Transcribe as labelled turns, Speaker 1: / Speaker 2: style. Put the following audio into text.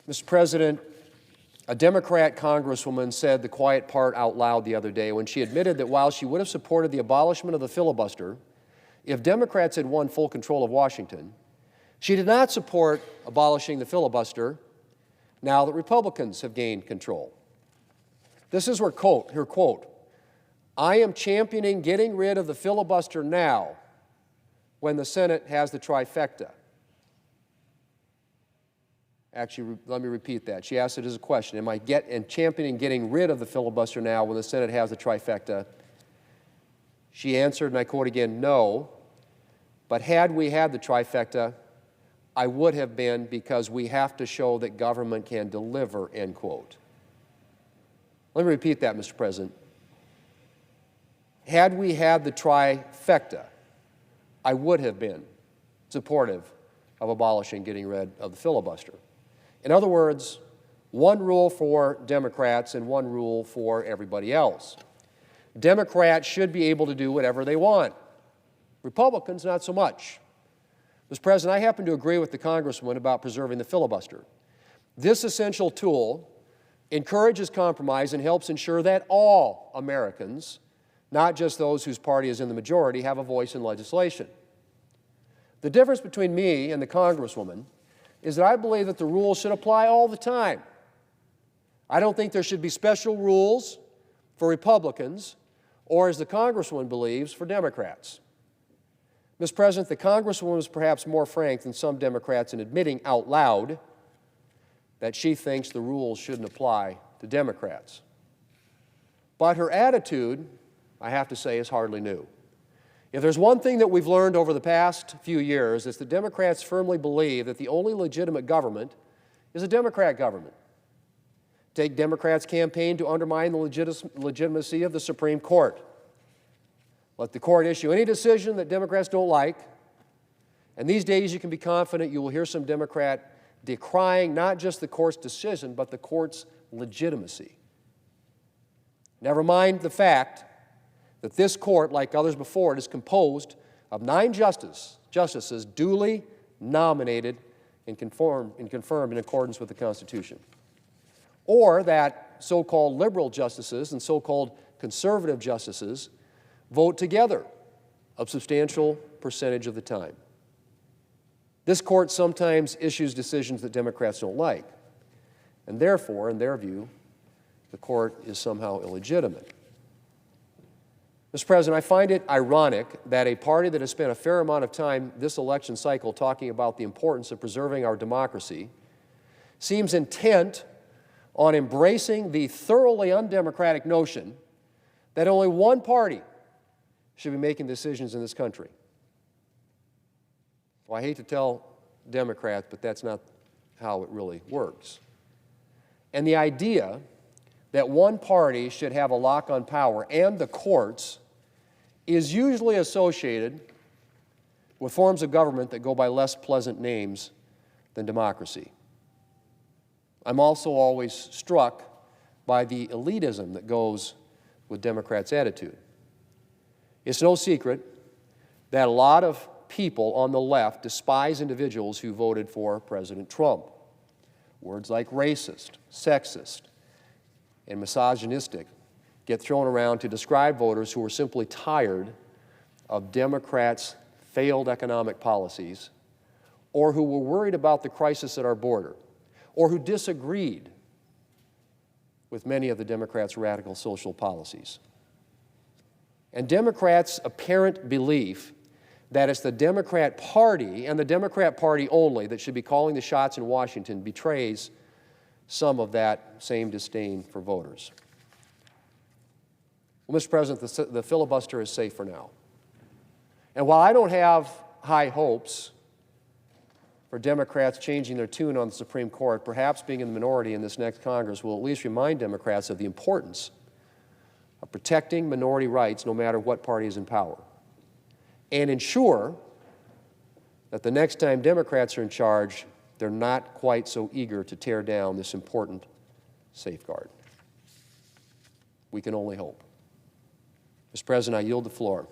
Speaker 1: Mr. President, a Democrat congresswoman said the quiet part out loud the other day when she admitted that while she would have supported the abolishment of the filibuster if Democrats had won full control of Washington, she did not support abolishing the filibuster now that Republicans have gained control. This is her quote, "I am championing getting rid of the filibuster now when the Senate has the trifecta." Actually, let me repeat that. She asked it as a question. Am I championing getting rid of the filibuster now when the Senate has the trifecta? She answered, and I quote again, "No, but had we had the trifecta, I would have been, because we have to show that government can deliver," end quote. Let me repeat that, Mr. President. Had we had the trifecta, I would have been supportive of abolishing getting rid of the filibuster. In other words, one rule for Democrats and one rule for everybody else. Democrats should be able to do whatever they want. Republicans, not so much. Mr. President, I happen to agree with the Congresswoman about preserving the filibuster. This essential tool encourages compromise and helps ensure that all Americans, not just those whose party is in the majority, have a voice in legislation. The difference between me and the Congresswoman is that I believe that the rules should apply all the time. I don't think there should be special rules for Republicans or, as the Congresswoman believes, for Democrats. Mr. President, the Congresswoman is perhaps more frank than some Democrats in admitting out loud that she thinks the rules shouldn't apply to Democrats. But her attitude, I have to say, is hardly new. If there's one thing that we've learned over the past few years, it's that Democrats firmly believe that the only legitimate government is a Democrat government. Take Democrats' campaign to undermine the legitimacy of the Supreme Court. Let the court issue any decision that Democrats don't like, and these days you can be confident you will hear some Democrat decrying not just the court's decision, but the court's legitimacy. Never mind the fact that this court, like others before it, is composed of 9 justices duly nominated and confirmed in accordance with the Constitution. Or that so-called liberal justices and so-called conservative justices vote together a substantial percentage of the time. This court sometimes issues decisions that Democrats don't like, and therefore, in their view, the court is somehow illegitimate. Mr. President, I find it ironic that a party that has spent a fair amount of time this election cycle talking about the importance of preserving our democracy seems intent on embracing the thoroughly undemocratic notion that only one party should be making decisions in this country. Well, I hate to tell Democrats, but that's not how it really works. And the idea that one party should have a lock on power and the courts is usually associated with forms of government that go by less pleasant names than democracy. I'm also always struck by the elitism that goes with Democrats' attitude. It's no secret that a lot of people on the left despise individuals who voted for President Trump. Words like racist, sexist, and misogynistic get thrown around to describe voters who are simply tired of Democrats' failed economic policies, or who were worried about the crisis at our border, or who disagreed with many of the Democrats' radical social policies. And Democrats' apparent belief that it's the Democrat Party and the Democrat Party only that should be calling the shots in Washington betrays some of that same disdain for voters. Well, Mr. President, the filibuster is safe for now. And while I don't have high hopes for Democrats changing their tune on the Supreme Court, perhaps being in the minority in this next Congress will at least remind Democrats of the importance of protecting minority rights no matter what party is in power, and ensure that the next time Democrats are in charge, they're not quite so eager to tear down this important safeguard. We can only hope. Mr. President, I yield the floor.